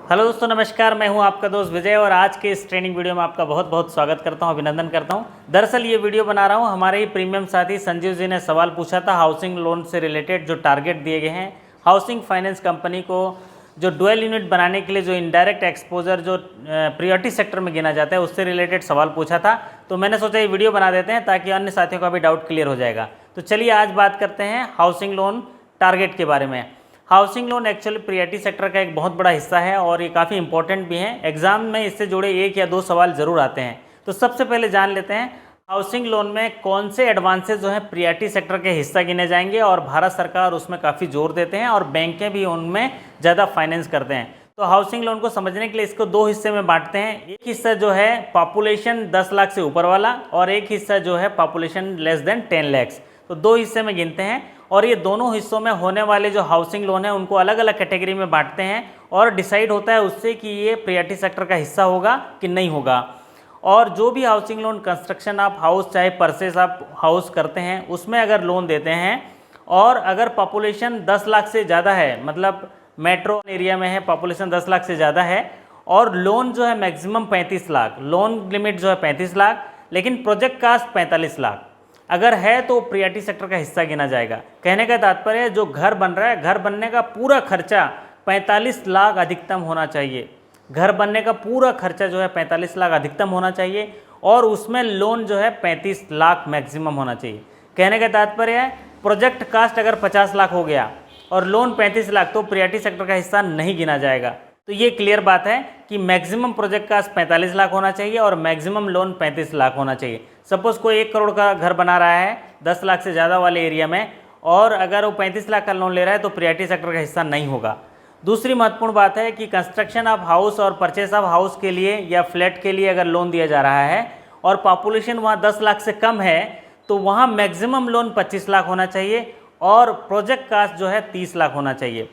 Hello दोस्तों, नमस्कार। मैं हूं आपका दोस्त विजय और आज के इस ट्रेनिंग वीडियो में आपका बहुत बहुत स्वागत करता हूं, अभिनंदन करता हूं। दरअसल ये वीडियो बना रहा हूं, हमारे ही प्रीमियम साथी संजीव जी ने सवाल पूछा था हाउसिंग लोन से रिलेटेड। जो टारगेट दिए गए हैं हाउसिंग फाइनेंस कंपनी को, जो डुअल यूनिट बनाने के लिए जो इनडायरेक्ट एक्सपोजर जो प्रियोरिटी सेक्टर में गिना जाता है, उससे रिलेटेड सवाल पूछा था। तो मैंने सोचा ये वीडियो बना देते हैं ताकि अन्य साथियों का भी डाउट क्लियर हो जाएगा। तो चलिए आज बात करते हैं हाउसिंग लोन टारगेट के बारे में। Housing loan actually priority sector का एक बहुत बड़ा हिस्सा है और ये काफ़ी इंपॉर्टेंट भी है। एग्जाम में इससे जुड़े एक या दो सवाल जरूर आते हैं। तो सबसे पहले जान लेते हैं हाउसिंग लोन में कौन से एडवांसेज जो है प्रियोरिटी सेक्टर के हिस्सा गिने जाएंगे और भारत सरकार उसमें काफ़ी जोर देते हैं और बैंकें भी उनमें ज़्यादा फाइनेंस करते हैं। तो हाउसिंग लोन को समझने के लिए इसको दो हिस्से में बांटते हैं। एक हिस्सा जो है पॉपुलेशन 10 लाख से ऊपर वाला और एक हिस्सा जो है पॉपुलेशन लेस देन 10 लाख। तो दो हिस्से में गिनते हैं और ये दोनों हिस्सों में होने वाले जो हाउसिंग लोन है उनको अलग अलग कैटेगरी में बांटते हैं और डिसाइड होता है उससे कि ये प्रियोरिटी सेक्टर का हिस्सा होगा कि नहीं होगा। और जो भी हाउसिंग लोन कंस्ट्रक्शन आप हाउस चाहे परचेज आप हाउस करते हैं उसमें अगर लोन देते हैं और अगर पॉपुलेशन 10 लाख से ज़्यादा है, मतलब मेट्रो एरिया में है, पॉपुलेशन 10 लाख से ज़्यादा है और लोन जो है मैक्सिमम 35 लाख, लोन लिमिट जो है 35 लाख, लेकिन प्रोजेक्ट कास्ट 45 लाख अगर है तो प्रियोरिटी सेक्टर का हिस्सा गिना जाएगा। कहने का तात्पर्य है जो घर बन रहा है, घर बनने का पूरा खर्चा 45 लाख अधिकतम होना चाहिए। घर बनने का पूरा खर्चा जो है 45 लाख अधिकतम होना चाहिए और उसमें लोन जो है 35 लाख मैक्सिमम होना चाहिए। कहने का तात्पर्य है प्रोजेक्ट कास्ट अगर 50 लाख हो गया और लोन 35 लाख तो प्रियोरिटी सेक्टर का हिस्सा नहीं गिना जाएगा। तो ये क्लियर बात है कि मैक्सिमम प्रोजेक्ट कास्ट 45 लाख होना चाहिए और मैक्सिमम लोन 35 लाख होना चाहिए। सपोज कोई 1 करोड़ का घर बना रहा है 10 लाख से ज़्यादा वाले एरिया में और अगर वो 35 लाख का लोन ले रहा है तो प्रियोरिटी सेक्टर का हिस्सा नहीं होगा। दूसरी महत्वपूर्ण बात है कि कंस्ट्रक्शन ऑफ हाउस और परचेस ऑफ हाउस के लिए या फ्लैट के लिए अगर लोन दिया जा रहा है और पॉपुलेशन वहाँ 10 लाख से कम है तो वहाँ मैक्सिमम लोन 25 लाख होना चाहिए और प्रोजेक्ट कास्ट जो है 30 लाख होना चाहिए।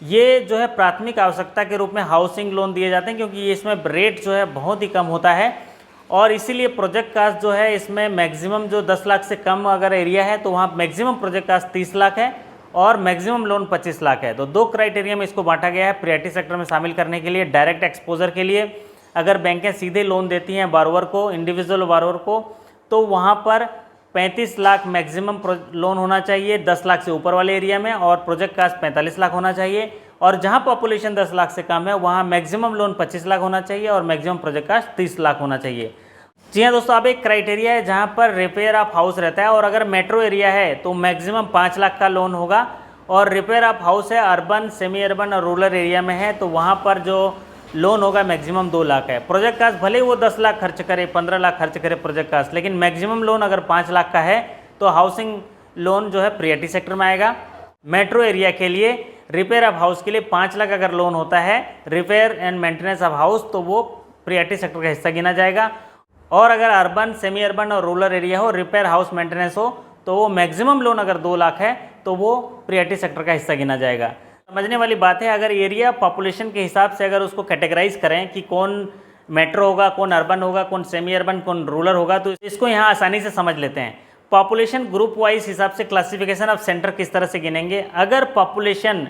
ये जो है प्राथमिक आवश्यकता के रूप में हाउसिंग लोन दिए जाते हैं क्योंकि ये इसमें रेट जो है बहुत ही कम होता है और इसीलिए प्रोजेक्ट कास्ट जो है इसमें मैक्सिमम जो 10 लाख से कम अगर एरिया है तो वहाँ मैक्सिमम प्रोजेक्ट कास्ट 30 लाख है और मैक्सिमम लोन 25 लाख है। तो दो क्राइटेरिया में इसको बांटा गया है प्रियोरिटी सेक्टर में शामिल करने के लिए। डायरेक्ट एक्सपोजर के लिए अगर बैंकें सीधे लोन देती हैं बारोवर को, इंडिविजुअल बारोवर को, तो वहाँ पर 35 लाख मैक्सिमम लोन होना चाहिए 10 लाख से ऊपर वाले एरिया में और प्रोजेक्ट कास्ट 45 लाख होना चाहिए। और जहाँ पॉपुलेशन 10 लाख से कम है वहाँ मैक्सिमम लोन 25 लाख होना चाहिए और मैक्सिमम प्रोजेक्ट कास्ट 30 लाख होना चाहिए। जी हाँ दोस्तों, अब एक क्राइटेरिया है जहाँ पर रिपेयर ऑफ हाउस रहता है और अगर मेट्रो एरिया है तो मैक्सिमम 5 लाख का लोन होगा और रिपेयर ऑफ हाउस है अर्बन, सेमी अर्बन और रूरल एरिया में है तो वहाँ पर जो लोन होगा मैक्सिमम 2 लाख है। प्रोजेक्ट कास्ट भले वो 10 लाख खर्च करे, 15 लाख खर्च करे प्रोजेक्ट कास्ट, लेकिन मैक्सिमम लोन अगर 5 लाख का है तो हाउसिंग लोन जो है प्रियोरिटी सेक्टर में आएगा। मेट्रो एरिया के लिए रिपेयर ऑफ हाउस के लिए 5 लाख अगर लोन होता है repair and maintenance of house तो वो प्रियोरिटी सेक्टर का हिस्सा गिना जाएगा। और अगर अर्बन, सेमी अर्बन और रूरल एरिया हो, रिपेयर हाउस मेंटेनेंस हो तो वो मैक्सिमम लोन अगर 2 लाख है तो वो प्रियोरिटी सेक्टर का हिस्सा गिना जाएगा। समझने वाली बात है, अगर एरिया पॉपुलेशन के हिसाब से अगर उसको कैटेगराइज करें कि कौन मेट्रो होगा, कौन अर्बन होगा, कौन सेमी अर्बन, कौन रूरल होगा, तो इसको यहाँ आसानी से समझ लेते हैं। पॉपुलेशन ग्रुप वाइज हिसाब से क्लासिफिकेशन ऑफ सेंटर किस तरह से गिनेंगे। अगर पॉपुलेशन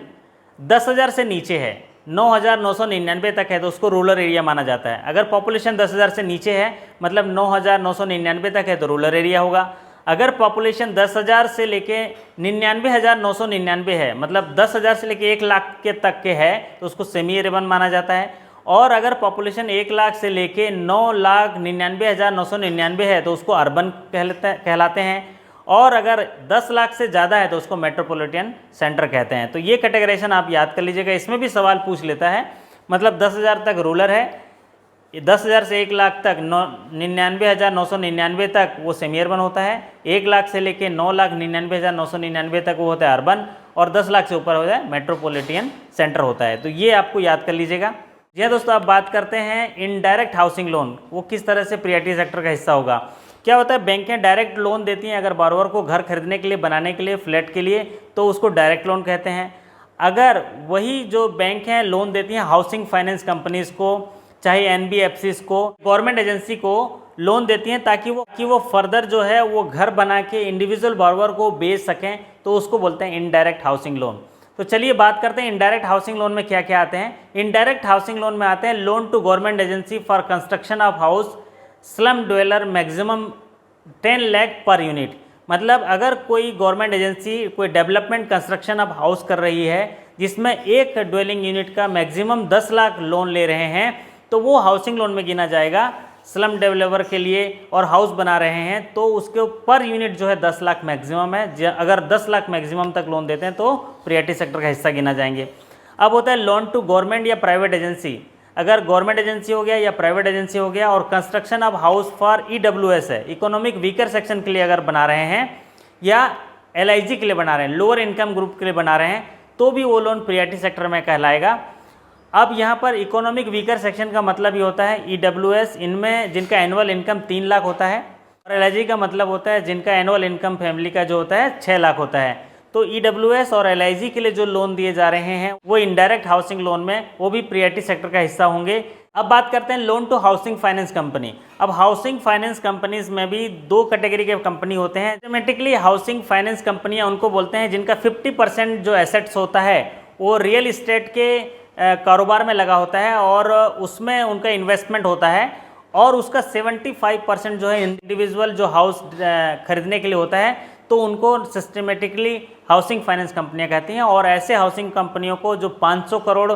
10,000 से नीचे है, 9,999 तक है तो उसको रूरल एरिया माना जाता है। अगर पॉपुलेशन 10,000 से नीचे है मतलब 9,999 तक है तो रूरल एरिया होगा। अगर पॉपुलेशन 10,000 से लेके 99,999 है मतलब 10,000 से लेके 1 लाख के तक के है तो उसको सेमी अर्बन माना जाता है। और अगर पॉपुलेशन 1 लाख से लेके 9,99,999 है तो उसको अर्बन कहलाते हैं और अगर 10 लाख से ज़्यादा है तो उसको मेट्रोपॉलिटन सेंटर कहते हैं। तो ये कैटेगराइजेशन आप याद कर लीजिएगा। इसमें भी सवाल पूछ लेता है, मतलब 10,000 तक रूरल है, 10,000 से 1 लाख तक 99,999 तक वो सेमी अर्बन होता है, 1 लाख से लेके 9,99,999 तक वो होता है अर्बन और 10 लाख से ऊपर हो जाए मेट्रोपॉलिटन सेंटर होता है। तो ये आपको याद कर लीजिएगा। जी हाँ दोस्तों, अब बात करते हैं इनडायरेक्ट हाउसिंग लोन, वो किस तरह से प्रियोरिटी सेक्टर का हिस्सा होगा। क्या होता है, बैंकें डायरेक्ट लोन देती हैं अगर बारोवर को घर खरीदने के लिए, बनाने के लिए, फ्लैट के लिए, तो उसको डायरेक्ट लोन कहते हैं। अगर वही जो बैंक हैं लोन देती हैं हाउसिंग फाइनेंस कंपनीज को, चाहे एनबीएफसीज को, गवर्नमेंट एजेंसी को लोन देती हैं ताकि वो फर्दर जो है वो घर बना के इंडिविजुअल बारोवर को बेच सकें, तो उसको बोलते हैं इनडायरेक्ट हाउसिंग लोन। तो चलिए बात करते हैं इनडायरेक्ट हाउसिंग लोन में क्या क्या आते हैं। इनडायरेक्ट हाउसिंग लोन में आते हैं loan to government agency for construction of house slum dweller maximum 10 lakh per unit. मतलब अगर कोई गवर्नमेंट एजेंसी कोई डेवलपमेंट कंस्ट्रक्शन ऑफ हाउस कर रही है जिसमें एक ड्वेलिंग यूनिट का मैक्सिमम 10 लाख लोन ले रहे हैं तो वो हाउसिंग लोन में गिना जाएगा। स्लम डेवलपर के लिए और हाउस बना रहे हैं तो उसके पर यूनिट जो है 10 लाख मैक्सिमम है। अगर 10 लाख मैक्सिमम तक लोन देते हैं तो प्रियॉरिटी सेक्टर का हिस्सा गिना जाएंगे। अब होता है लोन टू गवर्नमेंट या प्राइवेट एजेंसी। अगर गवर्नमेंट एजेंसी हो गया या प्राइवेट एजेंसी हो गया और construction of house for EWS है, इकोनॉमिक वीकर सेक्शन के लिए अगर बना रहे हैं या LIG के लिए बना रहे हैं, लोअर इनकम ग्रुप के लिए बना रहे हैं, तो भी वो लोन प्रियॉरिटी सेक्टर में कहलाएगा। अब यहाँ पर इकोनॉमिक वीकर सेक्शन का मतलब ये होता है EWS, इनमें जिनका एनुअल इनकम 3 लाख होता है, और LIG का मतलब होता है जिनका एनुअल इनकम फैमिली का जो होता है 6 लाख होता है। तो EWS और LIG के लिए जो लोन दिए जा रहे हैं वो इनडायरेक्ट हाउसिंग लोन में वो भी प्रियॉरिटी सेक्टर का हिस्सा होंगे। अब बात करते हैं loan to housing finance company. अब हाउसिंग फाइनेंस कंपनीज में भी 2 कैटेगरी के कंपनी होते हैं। सिस्टमेटिकली हाउसिंग फाइनेंस कंपनियां उनको बोलते हैं जिनका 50% जो एसेट्स होता है वो रियल इस्टेट के कारोबार में लगा होता है और उसमें उनका इन्वेस्टमेंट होता है, और उसका 75% जो है इंडिविजुअल जो हाउस खरीदने के लिए होता है, तो उनको सिस्टमेटिकली हाउसिंग फाइनेंस कंपनियां कहती हैं। और ऐसे हाउसिंग कंपनियों को जो 500 करोड़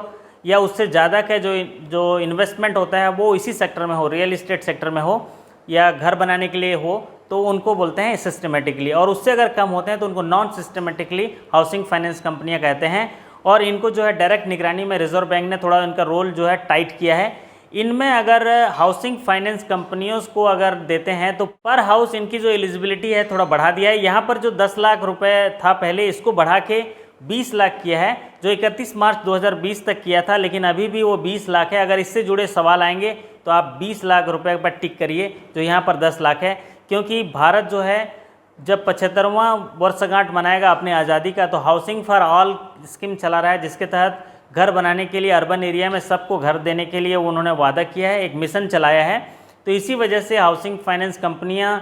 या उससे ज़्यादा का जो इन्वेस्टमेंट होता है वो इसी सेक्टर में हो, रियल इस्टेट सेक्टर में हो या घर बनाने के लिए हो, तो उनको बोलते हैं सिस्टमेटिकली। और उससे अगर कम होते हैं तो उनको नॉन सिस्टमेटिकली हाउसिंग फाइनेंस कंपनियां कहते हैं। और इनको जो है डायरेक्ट निगरानी में रिजर्व बैंक ने थोड़ा इनका रोल जो है टाइट किया है। इनमें अगर हाउसिंग फाइनेंस कंपनियों को अगर देते हैं तो पर हाउस इनकी जो एलिजिबिलिटी है थोड़ा बढ़ा दिया है। यहाँ पर जो 10 लाख रुपए था पहले, इसको बढ़ा के 20 लाख किया है, जो 31 मार्च 2020 तक किया था, लेकिन अभी भी वो 20 लाख है। अगर इससे जुड़े सवाल आएंगे तो आप 20 लाख रुपए पर टिक करिए, जो यहाँ पर 10 लाख है। क्योंकि भारत जो है जब 75वां वर्षगांठ मनाएगा अपनी आज़ादी का, तो हाउसिंग फॉर ऑल स्कीम चला रहा है, जिसके तहत घर बनाने के लिए अर्बन एरिया में सबको घर देने के लिए उन्होंने वादा किया है, एक मिशन चलाया है। तो इसी वजह से हाउसिंग फाइनेंस कंपनियां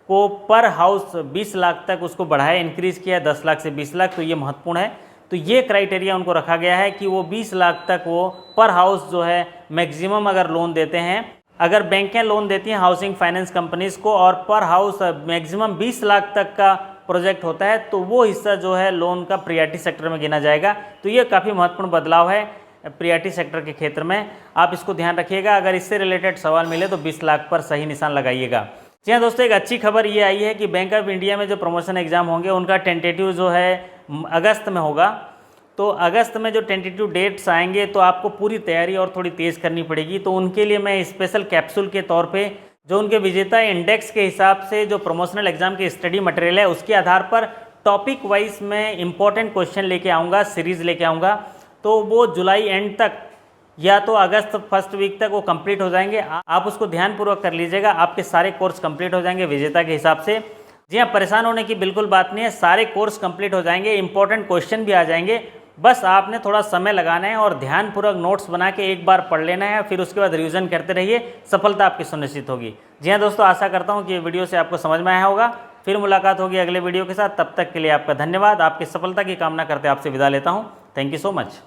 को पर हाउस 20 लाख तक उसको बढ़ाया, इंक्रीज़ किया 10 लाख से 20 लाख। तो ये महत्वपूर्ण है। तो ये क्राइटेरिया उनको रखा गया है कि वो 20 लाख तक वो पर हाउस जो है मैक्सिमम अगर लोन देते हैं, अगर बैंकें लोन देती हैं हाउसिंग फाइनेंस कंपनीज़ को और पर हाउस मैक्सिमम 20 लाख तक का प्रोजेक्ट होता है, तो वो हिस्सा जो है लोन का प्रियॉरिटी सेक्टर में गिना जाएगा। तो ये काफ़ी महत्वपूर्ण बदलाव है प्रियॉरिटी सेक्टर के क्षेत्र में, आप इसको ध्यान रखिएगा। अगर इससे रिलेटेड सवाल मिले तो 20 लाख पर सही निशान लगाइएगा। जी हाँ दोस्तों, एक अच्छी खबर ये आई है कि बैंक ऑफ इंडिया में जो प्रमोशन एग्ज़ाम होंगे उनका टेंटेटिव जो है अगस्त में होगा। तो अगस्त में जो टेंटेटिव डेट्स आएंगे तो आपको पूरी तैयारी और थोड़ी तेज़ करनी पड़ेगी। तो उनके लिए मैं स्पेशल कैप्सूल के तौर पे जो उनके विजेता इंडेक्स के हिसाब से जो प्रमोशनल एग्जाम की स्टडी मटेरियल है उसके आधार पर टॉपिक वाइज में इंपॉर्टेंट क्वेश्चन लेके आऊँगा, सीरीज़ लेके आऊँगा। तो वो जुलाई एंड तक या तो अगस्त फर्स्ट वीक तक वो कंप्लीट हो जाएंगे। आप उसको ध्यानपूर्वक कर लीजिएगा, आपके सारे कोर्स कंप्लीट हो जाएंगे विजेता के हिसाब से। जी हाँ, परेशान होने की बिल्कुल बात नहीं है, सारे कोर्स कंप्लीट हो जाएंगे, इंपॉर्टेंट क्वेश्चन भी आ जाएंगे। बस आपने थोड़ा समय लगाना है और ध्यानपूर्वक नोट्स बना के एक बार पढ़ लेना है, फिर उसके बाद रिवीजन करते रहिए, सफलता आपकी सुनिश्चित होगी। जी हाँ दोस्तों, आशा करता हूँ कि ये वीडियो से आपको समझ में आया होगा। फिर मुलाकात होगी अगले वीडियो के साथ, तब तक के लिए आपका धन्यवाद। आपकी सफलता की कामना करते आपसे विदा लेता हूँ। Thank you so much.